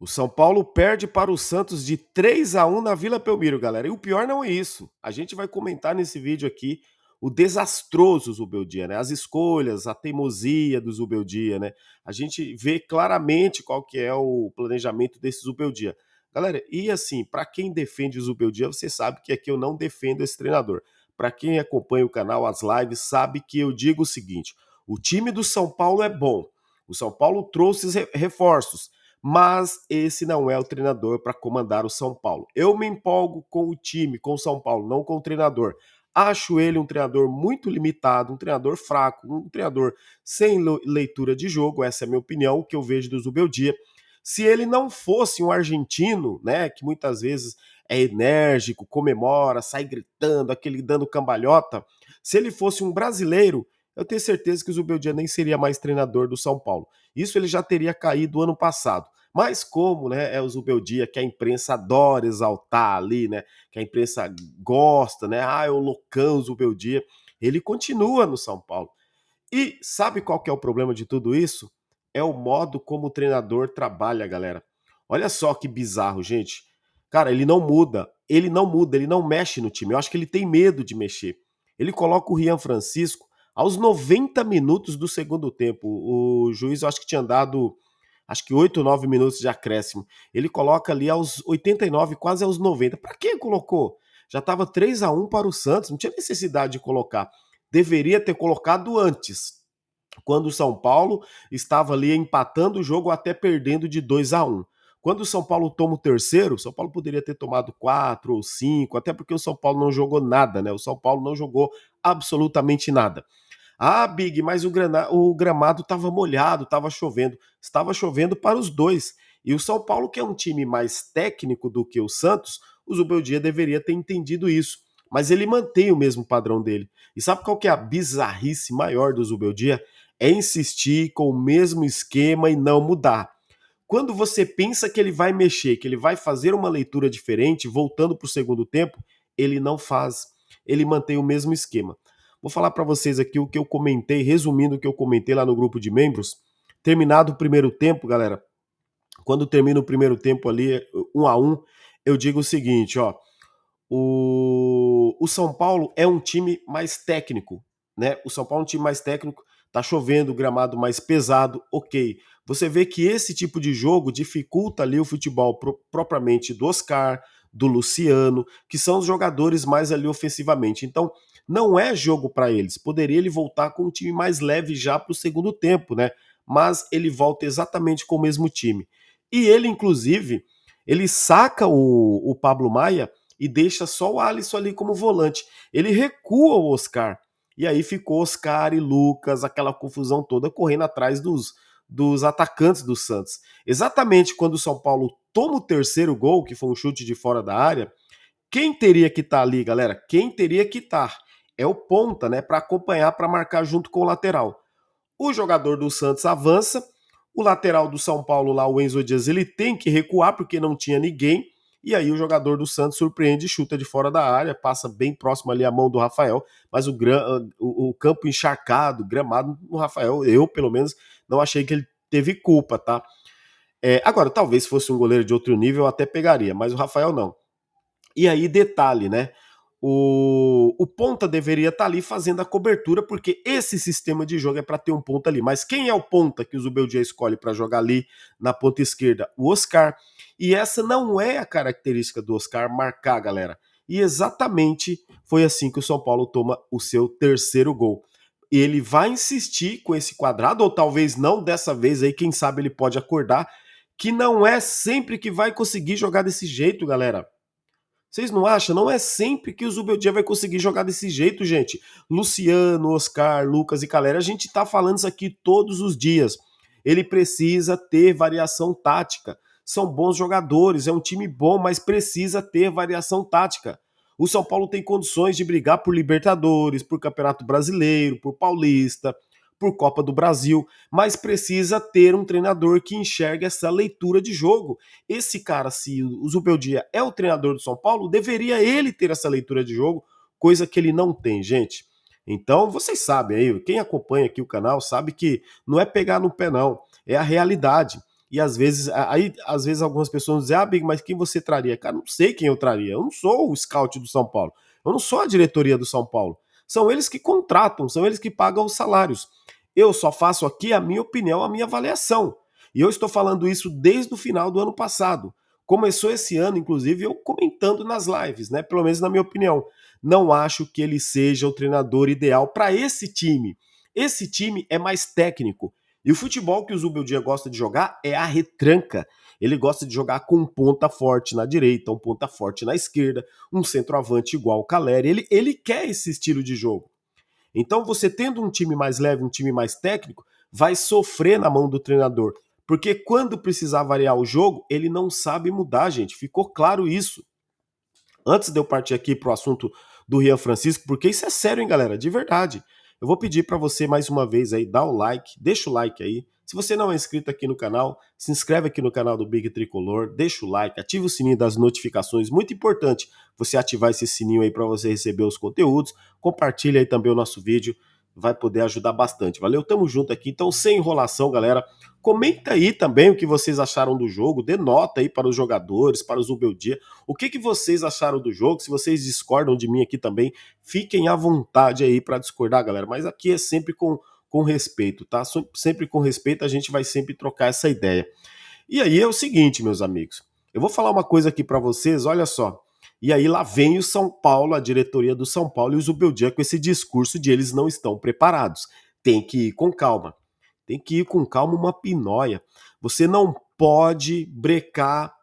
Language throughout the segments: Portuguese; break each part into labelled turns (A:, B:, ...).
A: O São Paulo perde para o Santos de 3-1 na Vila Belmiro, galera. E o pior não é isso. A gente vai comentar nesse vídeo aqui o desastroso Zubeldia, né? As escolhas, a teimosia do Zubeldia, né? A gente vê claramente qual que é o planejamento desse Zubeldia. Galera, e assim, para quem defende o Zubeldia, você sabe que aqui eu não defendo esse treinador. Para quem acompanha o canal, as lives, sabe que eu digo o seguinte: o time do São Paulo é bom. O São Paulo trouxe reforços, mas esse não é o treinador para comandar o São Paulo. Eu me empolgo com o time, com o São Paulo, não com o treinador. Acho ele um treinador muito limitado, um treinador fraco, um treinador sem leitura de jogo, essa é a minha opinião, o que eu vejo do Zubeldia. Se ele não fosse um argentino, né, que muitas vezes é enérgico, comemora, sai gritando, aquele dando cambalhota, se ele fosse um brasileiro, eu tenho certeza que o Zubeldia nem seria mais treinador do São Paulo. Isso ele já teria caído ano passado. Mas como, né, é o Zubeldia que a imprensa adora exaltar ali, né, que a imprensa gosta, né, é o loucão Zubeldia, ele continua no São Paulo. E sabe qual que é o problema de tudo isso? É o modo como o treinador trabalha, galera. Olha só que bizarro, gente. Cara, ele não mexe no time. Eu acho que ele tem medo de mexer. Ele coloca o Rian Francisco aos 90 minutos do segundo tempo. O juiz, eu acho que tinha dado, acho que 8 ou 9 minutos de acréscimo. Ele coloca ali aos 89, quase aos 90. Para que colocou? Já estava 3-1 para o Santos, não tinha necessidade de colocar. Deveria ter colocado antes, quando o São Paulo estava ali empatando o jogo, até perdendo de 2-1. Quando o São Paulo toma o terceiro, o São Paulo poderia ter tomado 4 ou 5, até porque o São Paulo não jogou nada, né? O São Paulo não jogou absolutamente nada. Ah, Big, mas o gramado estava molhado, estava chovendo. Estava chovendo para os dois. E o São Paulo, que é um time mais técnico do que o Santos, o Zubeldia deveria ter entendido isso. Mas ele mantém o mesmo padrão dele. E sabe qual que é a bizarrice maior do Zubeldia? É insistir com o mesmo esquema e não mudar. Quando você pensa que ele vai mexer, que ele vai fazer uma leitura diferente, voltando para o segundo tempo, ele não faz. Ele mantém o mesmo esquema. Vou falar para vocês aqui o que eu comentei, resumindo o que eu comentei lá no grupo de membros. Terminado o primeiro tempo, galera, quando termina o primeiro tempo ali, 1-1, eu digo o seguinte, ó, o São Paulo é um time mais técnico, né? O São Paulo é um time mais técnico, tá chovendo, gramado mais pesado, ok. Você vê que esse tipo de jogo dificulta ali o futebol propriamente do Oscar, do Luciano, que são os jogadores mais ali ofensivamente. Então, não é jogo para eles. Poderia ele voltar com um time mais leve já para o segundo tempo, né? Mas ele volta exatamente com o mesmo time. E ele, inclusive, ele saca o Pablo Maia e deixa só o Alisson ali como volante. Ele recua o Oscar. E aí ficou Oscar e Lucas, aquela confusão toda, correndo atrás dos atacantes do Santos. Exatamente quando o São Paulo toma o terceiro gol, que foi um chute de fora da área, quem teria que estar ali, galera? Quem teria que estar? É o ponta, né? Para acompanhar, para marcar junto com o lateral. O jogador do Santos avança, o lateral do São Paulo lá, o Enzo Dias, ele tem que recuar porque não tinha ninguém. E aí o jogador do Santos surpreende, chuta de fora da área, passa bem próximo ali a mão do Rafael, mas o campo encharcado, gramado no Rafael, eu pelo menos não achei que ele teve culpa, tá? Agora, talvez se fosse um goleiro de outro nível eu até pegaria, mas o Rafael não. E aí, detalhe, né? O ponta deveria estar ali fazendo a cobertura, porque esse sistema de jogo é para ter um ponta ali. Mas quem é o ponta que o Zubeldia escolhe para jogar ali na ponta esquerda? O Oscar. E essa não é a característica do Oscar marcar, galera. E exatamente foi assim que o São Paulo toma o seu terceiro gol. Ele vai insistir com esse quadrado, ou talvez não dessa vez aí, quem sabe ele pode acordar, que não é sempre que vai conseguir jogar desse jeito, galera. Vocês não acham? Não é sempre que o Zubeldia vai conseguir jogar desse jeito, gente. Luciano, Oscar, Lucas e Calera, a gente tá falando isso aqui todos os dias. Ele precisa ter variação tática. São bons jogadores, é um time bom, mas precisa ter variação tática. O São Paulo tem condições de brigar por Libertadores, por Campeonato Brasileiro, por Paulista, por Copa do Brasil, mas precisa ter um treinador que enxergue essa leitura de jogo. Esse cara, se o Zubeldia é o treinador do São Paulo, deveria ele ter essa leitura de jogo, coisa que ele não tem, gente. Então, vocês sabem aí, quem acompanha aqui o canal sabe que não é pegar no pé não, é a realidade. E às vezes algumas pessoas dizem, ah, Big, mas quem você traria? Cara, não sei quem eu traria. Eu não sou o scout do São Paulo. Eu não sou a diretoria do São Paulo. São eles que contratam, são eles que pagam os salários. Eu só faço aqui a minha opinião, a minha avaliação. E eu estou falando isso desde o final do ano passado. Começou esse ano, inclusive, eu comentando nas lives, né? Pelo menos na minha opinião. Não acho que ele seja o treinador ideal para esse time. Esse time é mais técnico. E o futebol que o Zubeldia gosta de jogar é a retranca. Ele gosta de jogar com um ponta forte na direita, um ponta forte na esquerda, um centroavante igual o Caleri. Ele quer esse estilo de jogo. Então, você tendo um time mais leve, um time mais técnico, vai sofrer na mão do treinador. Porque quando precisar variar o jogo, ele não sabe mudar, gente. Ficou claro isso. Antes de eu partir aqui pro assunto do Rian Francisco, porque isso é sério, hein, galera? De verdade. Eu vou pedir para você mais uma vez aí, dá o like, deixa o like aí. Se você não é inscrito aqui no canal, se inscreve aqui no canal do Big Tricolor, deixa o like, ativa o sininho das notificações, muito importante você ativar esse sininho aí para você receber os conteúdos. Compartilha aí também o nosso vídeo, vai poder ajudar bastante. Valeu? Tamo junto aqui. Então, sem enrolação, galera. Comenta aí também o que vocês acharam do jogo, dê nota aí para os jogadores, para o Zubeldia. O que vocês acharam do jogo? Se vocês discordam de mim aqui também, fiquem à vontade aí para discordar, galera. Mas aqui é sempre com respeito, tá? Sempre com respeito, a gente vai sempre trocar essa ideia. E aí é o seguinte, meus amigos. Eu vou falar uma coisa aqui para vocês, olha só. E aí lá vem o São Paulo, a diretoria do São Paulo e o Zubeldia com esse discurso de eles não estão preparados. Tem que ir com calma. Tem que ir com calma, uma pinóia. Você não pode brecar,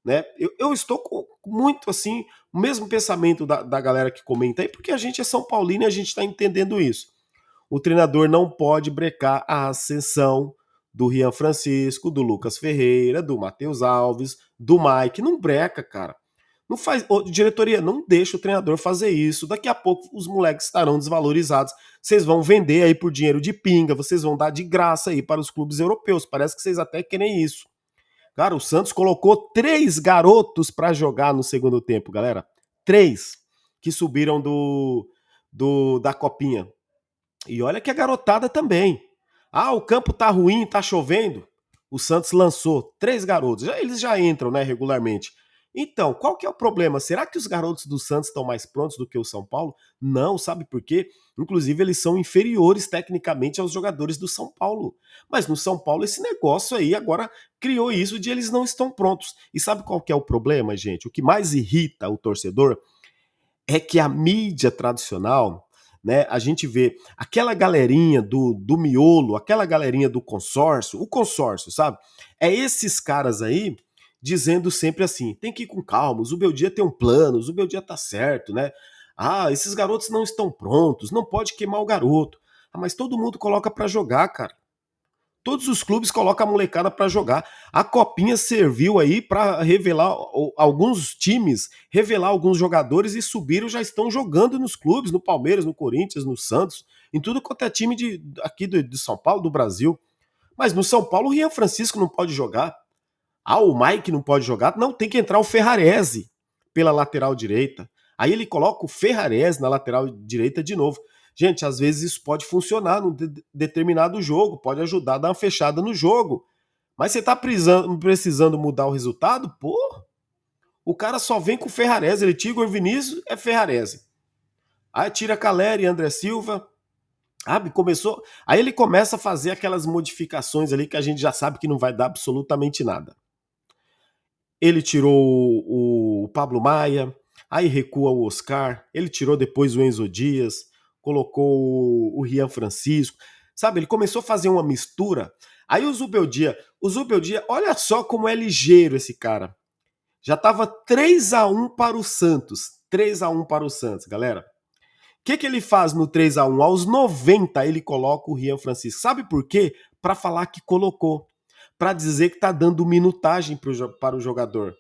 A: né? Eu estou com muito assim, o mesmo pensamento da galera que comenta aí, porque a gente é São Paulino e a gente está entendendo isso. O treinador não pode brecar a ascensão do Rian Francisco, do Lucas Ferreira, do Matheus Alves, do Mike. Não breca, cara. Não faz, ô, diretoria, não deixa o treinador fazer isso. Daqui a pouco os moleques estarão desvalorizados. Vocês vão vender aí por dinheiro de pinga, vocês vão dar de graça aí para os clubes europeus. Parece que vocês até querem isso. Cara, o Santos colocou 3 garotos para jogar no segundo tempo, galera. 3 que subiram da copinha. E olha que a garotada também. Ah, o campo tá ruim, tá chovendo. O Santos lançou 3 garotos. Eles já entram, né, regularmente. Então, qual que é o problema? Será que os garotos do Santos estão mais prontos do que o São Paulo? Não, sabe por quê? Inclusive, eles são inferiores tecnicamente aos jogadores do São Paulo. Mas no São Paulo, esse negócio aí agora criou isso de eles não estão prontos. E sabe qual que é o problema, gente? O que mais irrita o torcedor é que a mídia tradicional, né, a gente vê aquela galerinha do miolo, aquela galerinha do consórcio, o consórcio, sabe? É esses caras aí dizendo sempre assim, tem que ir com calma, o Zubeldia tem um plano, o Zubeldia tá certo, né? Ah, esses garotos não estão prontos, não pode queimar o garoto. Ah, mas todo mundo coloca pra jogar, cara. Todos os clubes colocam a molecada para jogar. A copinha serviu aí para revelar alguns times, revelar alguns jogadores e subiram, já estão jogando nos clubes, no Palmeiras, no Corinthians, no Santos, em tudo quanto é time aqui de São Paulo, do Brasil. Mas no São Paulo o Rian Francisco não pode jogar. Ah, o Mike não pode jogar. Não, tem que entrar o Ferrarese pela lateral direita. Aí ele coloca o Ferrarese na lateral direita de novo. Gente, às vezes isso pode funcionar num determinado jogo, pode ajudar a dar uma fechada no jogo. Mas você tá precisando mudar o resultado? Pô, o cara só vem com o Ferrarese. Ele tira Igor Vinícius, é Ferrarese. Aí tira Caleri, André Silva. Sabe, começou. Aí ele começa a fazer aquelas modificações ali que a gente já sabe que não vai dar absolutamente nada. Ele tirou o Pablo Maia, aí recua o Oscar, ele tirou depois o Enzo Dias, colocou o Rian Francisco, sabe? Ele começou a fazer uma mistura. Aí o Zubeldia, olha só como é ligeiro esse cara. Já tava 3-1 para o Santos, 3-1 para o Santos, galera. O que ele faz no 3-1? Aos 90 ele coloca o Rian Francisco. Sabe por quê? Para falar que colocou, para dizer que tá dando minutagem para o jogador.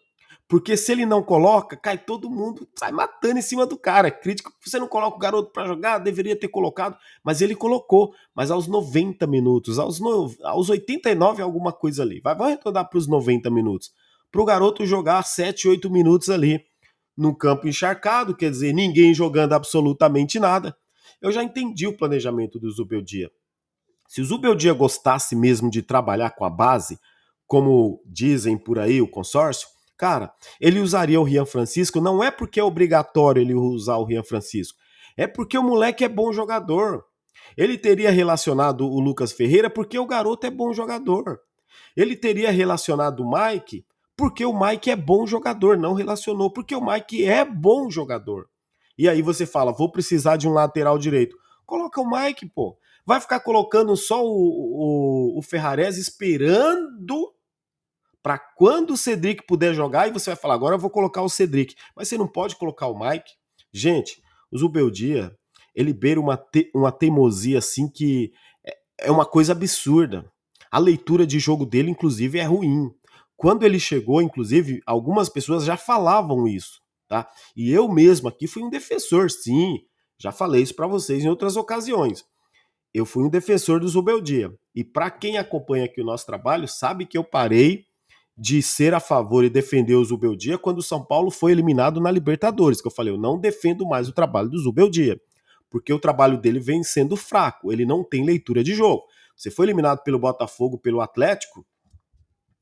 A: Porque se ele não coloca, cai todo mundo, sai matando em cima do cara. Crítico, você não coloca o garoto para jogar, deveria ter colocado, mas ele colocou. Mas aos 90 minutos, aos 89 alguma coisa ali. Vamos arredondar para os 90 minutos. Para o garoto jogar 7, 8 minutos ali no campo encharcado, quer dizer, ninguém jogando absolutamente nada. Eu já entendi o planejamento do Zubeldia. Se o Zubeldia gostasse mesmo de trabalhar com a base, como dizem por aí, o consórcio, cara, ele usaria o Rian Francisco, não é porque é obrigatório ele usar o Rian Francisco, é porque o moleque é bom jogador. Ele teria relacionado o Lucas Ferreira porque o garoto é bom jogador. Ele teria relacionado o Mike porque o Mike é bom jogador, não relacionou porque o Mike é bom jogador. E aí você fala, vou precisar de um lateral direito. Coloca o Mike, pô. Vai ficar colocando só o Ferrarese esperando para quando o Cedric puder jogar e você vai falar, agora eu vou colocar o Cedric. Mas você não pode colocar o Mike. Gente, o Zubeldia, ele beira uma teimosia assim que é uma coisa absurda. A leitura de jogo dele, inclusive, é ruim. Quando ele chegou, inclusive, algumas pessoas já falavam isso, tá? E eu mesmo aqui fui um defensor, sim. Já falei isso para vocês em outras ocasiões. Eu fui um defensor do Zubeldia. E para quem acompanha aqui o nosso trabalho, sabe que eu parei de ser a favor e defender o Zubeldia quando o São Paulo foi eliminado na Libertadores, que eu falei, eu não defendo mais o trabalho do Zubeldia, porque o trabalho dele vem sendo fraco, ele não tem leitura de jogo. Você foi eliminado pelo Botafogo, pelo Atlético,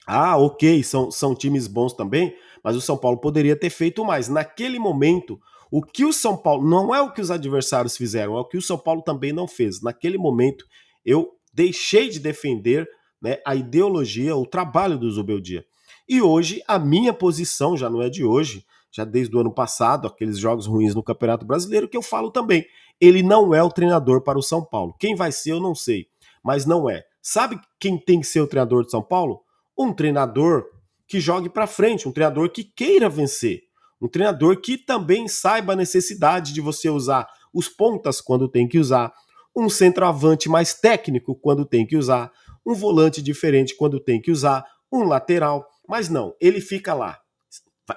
A: ok, são times bons também, mas o São Paulo poderia ter feito mais. Naquele momento, o que o São Paulo, não é o que os adversários fizeram, é o que o São Paulo também não fez. Naquele momento, eu deixei de defender, né, a ideologia, o trabalho do Zubeldia. E hoje, a minha posição, já não é de hoje, já desde o ano passado, aqueles jogos ruins no Campeonato Brasileiro, que eu falo também. Ele não é o treinador para o São Paulo. Quem vai ser, eu não sei, mas não é. Sabe quem tem que ser o treinador de São Paulo? Um treinador que jogue para frente, um treinador que queira vencer, um treinador que também saiba a necessidade de você usar os pontas quando tem que usar, um centroavante mais técnico quando tem que usar, um volante diferente quando tem que usar, um lateral, mas não, ele fica lá,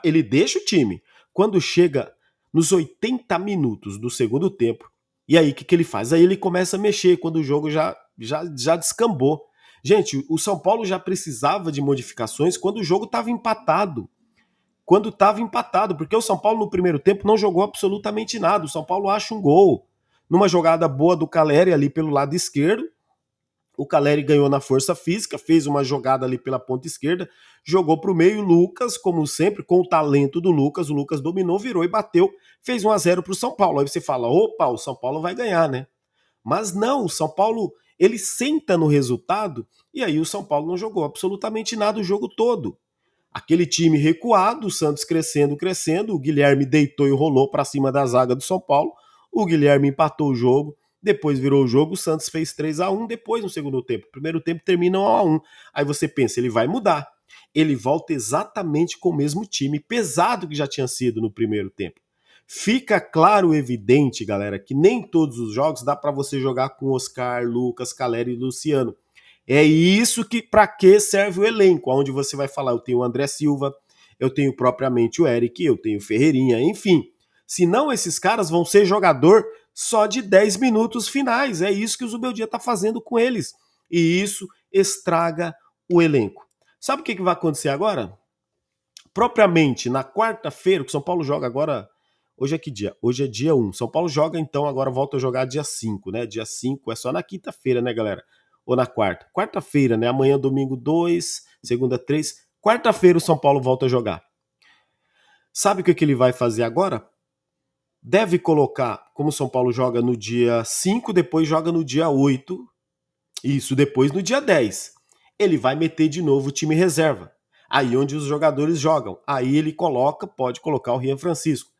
A: ele deixa o time. Quando chega nos 80 minutos do segundo tempo, e aí o que ele faz? Aí ele começa a mexer quando o jogo já descambou. Gente, o São Paulo já precisava de modificações quando o jogo estava empatado. Quando estava empatado, porque o São Paulo no primeiro tempo não jogou absolutamente nada. O São Paulo acha um gol numa jogada boa do Caleri ali pelo lado esquerdo. O Caleri ganhou na força física, fez uma jogada ali pela ponta esquerda, jogou para o meio. Lucas, como sempre, com o talento do Lucas, o Lucas dominou, virou e bateu, fez 1-0 para o São Paulo. Aí você fala, opa, o São Paulo vai ganhar, né? Mas não, o São Paulo, ele senta no resultado e aí o São Paulo não jogou absolutamente nada o jogo todo. Aquele time recuado, o Santos crescendo, crescendo, o Guilherme deitou e rolou para cima da zaga do São Paulo, o Guilherme empatou o jogo, depois virou o jogo, o Santos fez 3-1 depois no segundo tempo. O primeiro tempo termina 1-1. Aí você pensa, ele vai mudar. Ele volta exatamente com o mesmo time, pesado que já tinha sido no primeiro tempo. Fica claro e evidente, galera, que nem todos os jogos dá para você jogar com Oscar, Lucas, Caleri e Luciano. É isso que para que serve o elenco, onde você vai falar, eu tenho o André Silva, eu tenho propriamente o Eric, eu tenho o Ferreirinha, enfim. Senão esses caras vão ser jogador só de 10 minutos finais. É isso que o Zubeldia tá fazendo com eles. E isso estraga o elenco. Sabe o que vai acontecer agora? Propriamente na quarta-feira, que o São Paulo joga agora. Hoje é que dia? Hoje é dia 1. São Paulo joga, então, agora volta a jogar dia 5, né? Dia 5 é só na quinta-feira, né, galera? Ou na quarta? Quarta-feira, né? Amanhã, domingo 2, segunda 3. Quarta-feira o São Paulo volta a jogar. Sabe o que ele vai fazer agora? Deve colocar, como o São Paulo joga no dia 5, depois joga no dia 8, isso depois no dia 10. Ele vai meter de novo o time reserva. Aí onde os jogadores jogam. Aí ele pode colocar o Rian Francisco.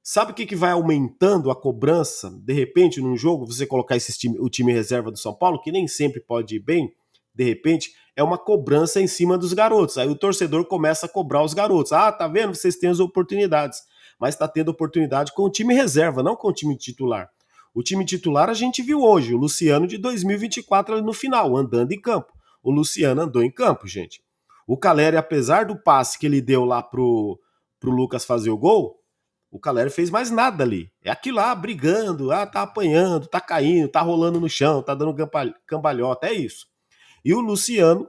A: Sabe o que vai aumentando a cobrança, de repente, num jogo, você colocar o time reserva do São Paulo, que nem sempre pode ir bem, de repente, é uma cobrança em cima dos garotos. Aí o torcedor começa a cobrar os garotos. Ah, tá vendo? Vocês têm as oportunidades. Mas tá tendo oportunidade com o time reserva, não com o time titular. O time titular a gente viu hoje, o Luciano de 2024 ali no final, andando em campo. O Luciano andou em campo, gente. O Caleri, apesar do passe que ele deu lá pro Lucas fazer o gol, o Caleri fez mais nada ali. É aquilo lá, brigando, tá apanhando, tá caindo, tá rolando no chão, tá dando cambalhota, é isso. E o Luciano,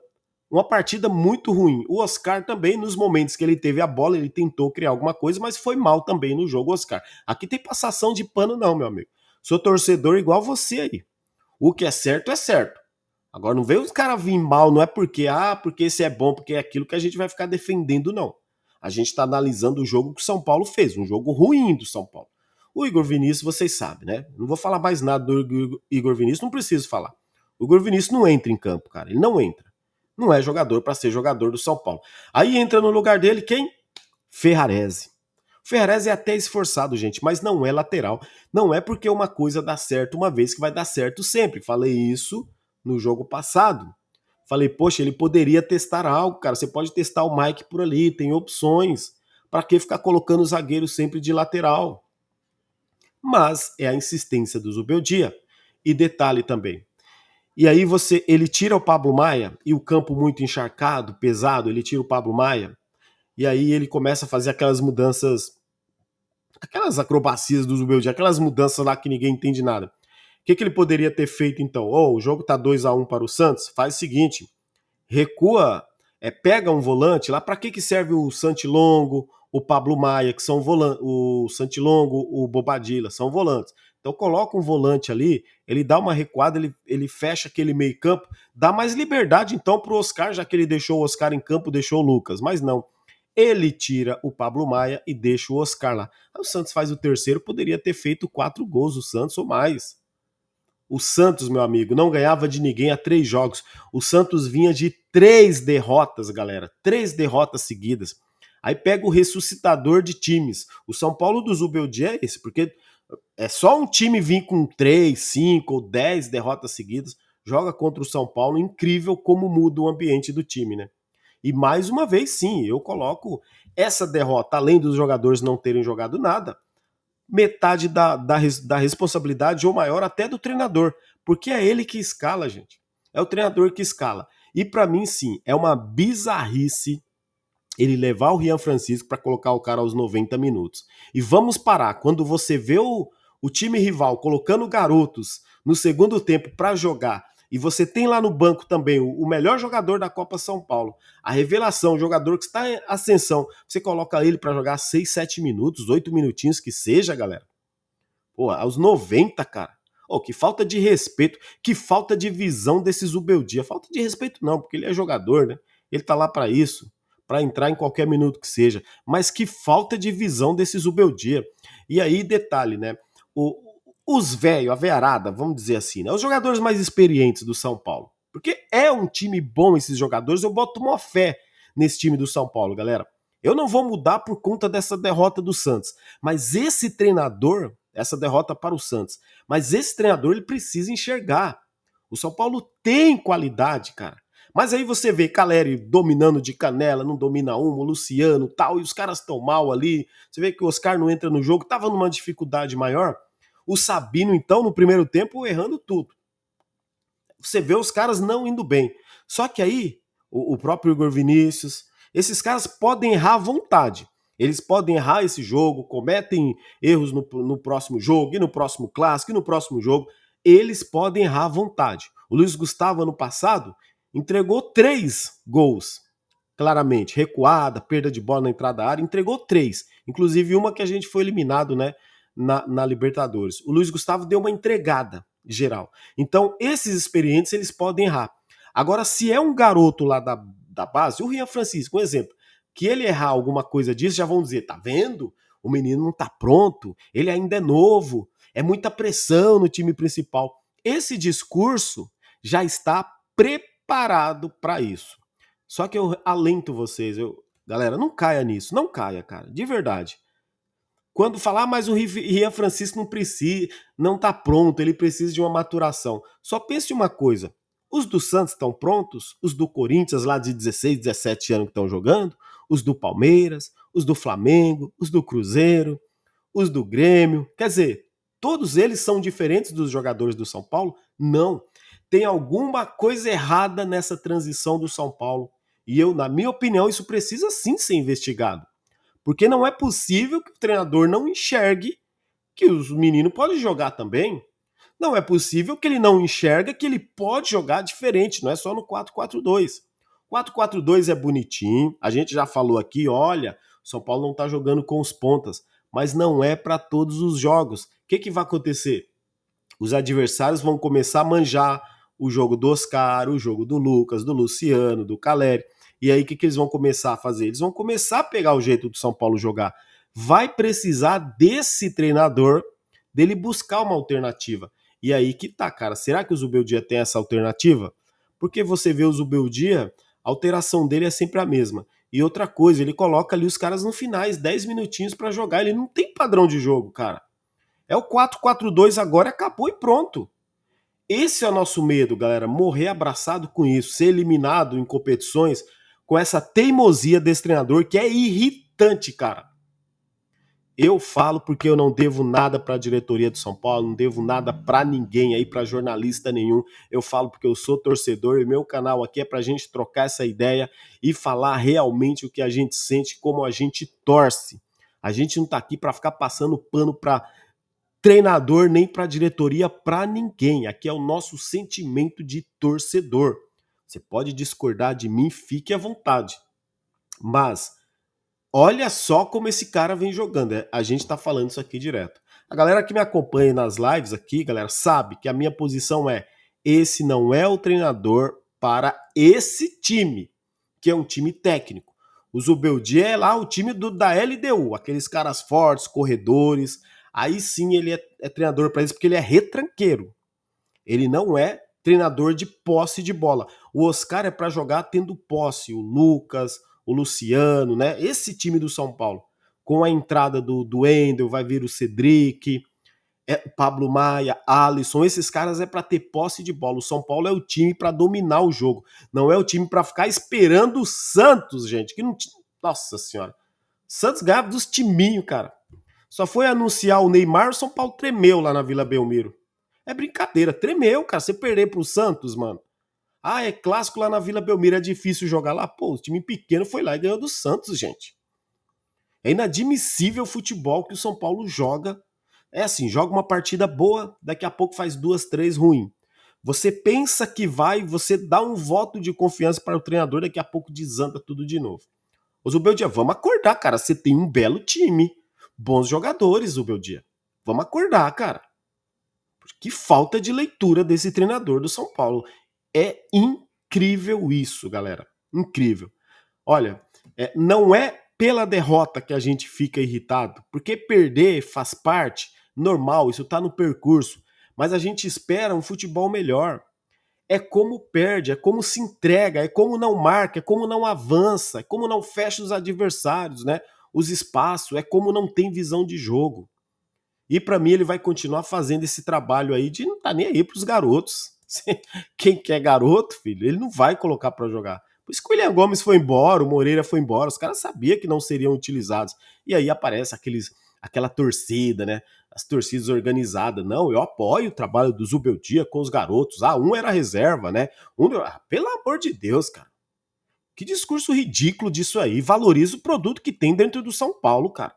A: uma partida muito ruim. O Oscar também, nos momentos que ele teve a bola, ele tentou criar alguma coisa, mas foi mal também no jogo, Oscar. Aqui tem passação de pano não, meu amigo. Sou torcedor igual você aí. O que é certo é certo. Agora não vê os caras vir mal, não é porque esse é bom, porque é aquilo que a gente vai ficar defendendo, não. A gente está analisando o jogo que o São Paulo fez, um jogo ruim do São Paulo. O Igor Vinícius, vocês sabem, né? Não vou falar mais nada do Igor Vinícius, não preciso falar. O Igor Vinícius não entra em campo, cara. Ele não entra. Não é jogador para ser jogador do São Paulo. Aí entra no lugar dele quem? Ferrarese. O Ferrarese é até esforçado, gente, mas não é lateral. Não é porque uma coisa dá certo uma vez que vai dar certo sempre. Falei isso no jogo passado. Falei, poxa, ele poderia testar algo, cara. Você pode testar o Mike por ali, tem opções. Para que ficar colocando o zagueiro sempre de lateral? Mas é a insistência do Zubeldia. E detalhe também. E aí ele tira o Pablo Maia e o campo muito encharcado, pesado, ele tira o Pablo Maia. E aí ele começa a fazer aquelas mudanças, aquelas acrobacias do Zubeldia, aquelas mudanças lá que ninguém entende nada. O que ele poderia ter feito então? O jogo tá 2-1 para o Santos, faz o seguinte, recua, pega um volante lá, para que serve o Santilongo, o Pablo Maia, que são volantes, o Santilongo, o Bobadilla, são volantes. Então coloca um volante ali, ele dá uma recuada, ele fecha aquele meio campo, dá mais liberdade então pro Oscar, já que ele deixou o Oscar em campo, deixou o Lucas, mas não. Ele tira o Pablo Maia e deixa o Oscar lá. Aí o Santos faz o terceiro, poderia ter feito 4 gols, o Santos ou mais. O Santos, meu amigo, não ganhava de ninguém há 3 jogos. O Santos vinha de 3 derrotas, galera. 3 derrotas seguidas. Aí pega o ressuscitador de times. O São Paulo do Zubeldia é esse, porque é só um time vir com 3, 5 ou 10 derrotas seguidas, joga contra o São Paulo, incrível como muda o ambiente do time, né? E mais uma vez, sim, eu coloco essa derrota, além dos jogadores não terem jogado nada, metade da responsabilidade ou maior até do treinador, porque é ele que escala, gente. É o treinador que escala. E para mim, sim, é uma bizarrice ele levar o Rian Francisco para colocar o cara aos 90 minutos. E vamos parar, quando você vê o time rival colocando garotos no segundo tempo para jogar, e você tem lá no banco também o melhor jogador da Copa São Paulo, a revelação, o jogador que está em ascensão, você coloca ele para jogar 6, 7 minutos, 8 minutinhos que seja, galera. Pô, aos 90, cara. Oh, que falta de respeito, que falta de visão desse Zubeldia. Falta de respeito não, porque ele é jogador, né? Ele tá lá para isso, para entrar em qualquer minuto que seja. Mas que falta de visão desse Zubeldia. E aí, detalhe, né? Os velhos, a veiarada, vamos dizer assim, né? Os jogadores mais experientes do São Paulo. Porque é um time bom esses jogadores, eu boto uma fé nesse time do São Paulo, galera. Eu não vou mudar por conta dessa derrota do Santos. Mas esse treinador, essa derrota para o Santos. Mas esse treinador ele precisa enxergar. O São Paulo tem qualidade, cara. Mas aí você vê Caleri dominando de canela, não domina uma, o Luciano tal, e os caras estão mal ali. Você vê que o Oscar não entra no jogo, tava numa dificuldade maior. O Sabino, então, no primeiro tempo, errando tudo. Você vê os caras não indo bem. Só que aí, o próprio Igor Vinícius, esses caras podem errar à vontade. Eles podem errar esse jogo, cometem erros no próximo jogo, e no próximo clássico, e no próximo jogo. Eles podem errar à vontade. O Luiz Gustavo, ano passado, entregou 3 gols, claramente. Recuada, perda de bola na entrada da área, entregou 3. Inclusive uma que a gente foi eliminado, né, na Libertadores. O Luiz Gustavo deu uma entregada geral. Então, esses experientes, eles podem errar. Agora, se é um garoto lá da base, o Rian Francisco, um exemplo, que ele errar alguma coisa disso, já vão dizer, tá vendo? O menino não tá pronto, ele ainda é novo, é muita pressão no time principal. Esse discurso já está preparado para isso. Só que eu alento vocês, galera, não caia nisso, não caia, cara, de verdade. Quando falar, mas o Rian Francisco não precisa, não tá pronto, ele precisa de uma maturação. Só pense uma coisa, os do Santos estão prontos, os do Corinthians lá de 16, 17 anos que estão jogando, os do Palmeiras, os do Flamengo, os do Cruzeiro, os do Grêmio, quer dizer, todos eles são diferentes dos jogadores do São Paulo? Não. Tem alguma coisa errada nessa transição do São Paulo. E eu, na minha opinião, isso precisa sim ser investigado. Porque não é possível que o treinador não enxergue que os meninos podem jogar também. Não é possível que ele não enxerga que ele pode jogar diferente, não é só no 4-4-2. 4-4-2 é bonitinho, a gente já falou aqui, olha, o São Paulo não tá jogando com os pontas, mas não é para todos os jogos. O que vai acontecer? Os adversários vão começar a manjar o jogo do Oscar, o jogo do Lucas, do Luciano, do Caleri. E aí o que eles vão começar a fazer? Eles vão começar a pegar o jeito do São Paulo jogar. Vai precisar desse treinador, dele buscar uma alternativa. E aí que tá, cara. Será que o Zubeldia tem essa alternativa? Porque você vê o Zubeldia, a alteração dele é sempre a mesma. E outra coisa, ele coloca ali os caras no finais, 10 minutinhos para jogar. Ele não tem padrão de jogo, cara. É o 4-4-2 agora, acabou e pronto. Esse é o nosso medo, galera. Morrer abraçado com isso, ser eliminado em competições com essa teimosia desse treinador que é irritante, cara. Eu falo porque eu não devo nada para a diretoria do São Paulo, não devo nada para ninguém aí, para jornalista nenhum. Eu falo porque eu sou torcedor e meu canal aqui é para a gente trocar essa ideia e falar realmente o que a gente sente, como a gente torce. A gente não tá aqui para ficar passando pano para treinador nem para diretoria, para ninguém. Aqui é o nosso sentimento de torcedor. Você pode discordar de mim, fique à vontade. Mas olha só como esse cara vem jogando. A gente tá falando isso aqui direto. A galera que me acompanha nas lives aqui, galera, sabe que a minha posição é: esse não é o treinador para esse time, que é um time técnico. O Zubeldia é lá o time da LDU, aqueles caras fortes, corredores. Aí sim ele é treinador para eles, porque ele é retranqueiro. Ele não é treinador de posse de bola. O Oscar é para jogar tendo posse. O Lucas, o Luciano, né? Esse time do São Paulo. Com a entrada do Wendel, vai vir o Cedric, o Pablo Maia, Alisson. Esses caras é para ter posse de bola. O São Paulo é o time para dominar o jogo. Não é o time para ficar esperando o Santos, gente. Que não. Nossa Senhora. Santos ganhava dos timinhos, cara. Só foi anunciar o Neymar, o São Paulo tremeu lá na Vila Belmiro. É brincadeira, tremeu, cara. Você perder pro Santos, mano. Ah, é clássico lá na Vila Belmiro, é difícil jogar lá. Pô, o time pequeno foi lá e ganhou do Santos, gente. É inadmissível o futebol que o São Paulo joga. É assim, joga uma partida boa, daqui a pouco faz 2, 3 ruim. Você pensa que vai, você dá um voto de confiança para o treinador, daqui a pouco desanda tudo de novo. Ô Zubeldia, vamos acordar, cara. Você tem um belo time. Bons jogadores, Zubeldia. Vamos acordar, cara. Que falta de leitura desse treinador do São Paulo. É incrível isso, galera. Incrível. Olha, não é pela derrota que a gente fica irritado, porque perder faz parte, normal, isso tá no percurso, mas a gente espera um futebol melhor. É como perde, é como se entrega, é como não marca, é como não avança, é como não fecha os adversários, né? Os espaços, é como não tem visão de jogo. E para mim ele vai continuar fazendo esse trabalho aí de não tá nem aí pros garotos. Quem quer garoto, filho, ele não vai colocar para jogar. Por isso que o William Gomes foi embora, o Moreira foi embora, os caras sabiam que não seriam utilizados. E aí aparece aquela torcida, né? As torcidas organizadas. Não, eu apoio o trabalho do Zubeldia com os garotos. Ah, um era reserva, né? Pelo amor de Deus, cara. Que discurso ridículo disso aí. Valoriza o produto que tem dentro do São Paulo, cara.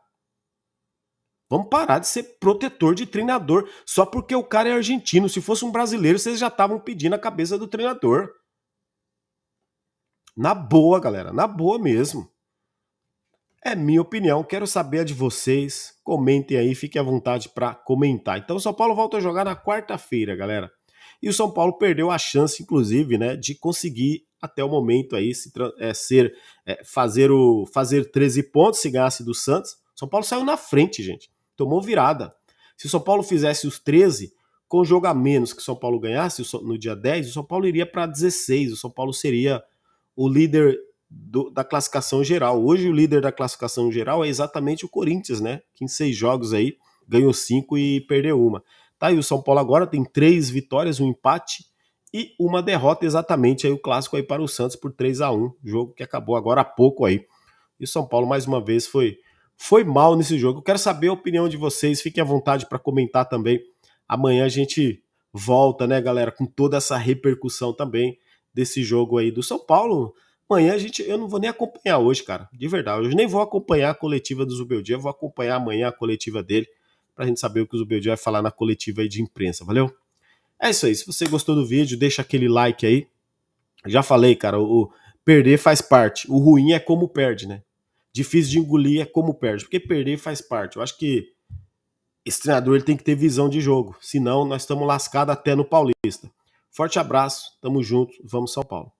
A: Vamos parar de ser protetor de treinador só porque o cara é argentino. Se fosse um brasileiro, vocês já estavam pedindo a cabeça do treinador. Na boa, galera, na boa mesmo. É minha opinião, quero saber a de vocês. Comentem aí, fiquem à vontade para comentar. Então, o São Paulo volta a jogar na quarta-feira, galera. E o São Paulo perdeu a chance, inclusive, né, de conseguir até o momento aí fazer 13 pontos se ganhasse do Santos. São Paulo saiu na frente, gente. Tomou virada. Se o São Paulo fizesse os 13, com jogo a menos que o São Paulo ganhasse no dia 10, o São Paulo iria para 16. O São Paulo seria o líder da classificação geral. Hoje o líder da classificação geral é exatamente o Corinthians, né? Que em 6 jogos aí ganhou 5 e perdeu uma. Tá, e o São Paulo agora tem 3 vitórias, um empate e uma derrota, exatamente aí o clássico aí para o Santos por 3-1, jogo que acabou agora há pouco aí. E o São Paulo mais uma vez foi mal nesse jogo. Eu quero saber a opinião de vocês, fiquem à vontade para comentar também. Amanhã a gente volta, né, galera, com toda essa repercussão também desse jogo aí do São Paulo. Amanhã eu não vou nem acompanhar hoje, cara, de verdade. Hoje nem vou acompanhar a coletiva do Zubeldia, vou acompanhar amanhã a coletiva dele, pra gente saber o que o Zubeldia vai falar na coletiva aí de imprensa, valeu? É isso aí, se você gostou do vídeo, deixa aquele like aí. Já falei, cara, o perder faz parte. O ruim é como perde, né? Difícil de engolir é como perde, porque perder faz parte. Eu acho que esse treinador ele tem que ter visão de jogo, senão nós estamos lascados até no Paulista. Forte abraço, tamo junto, vamos São Paulo.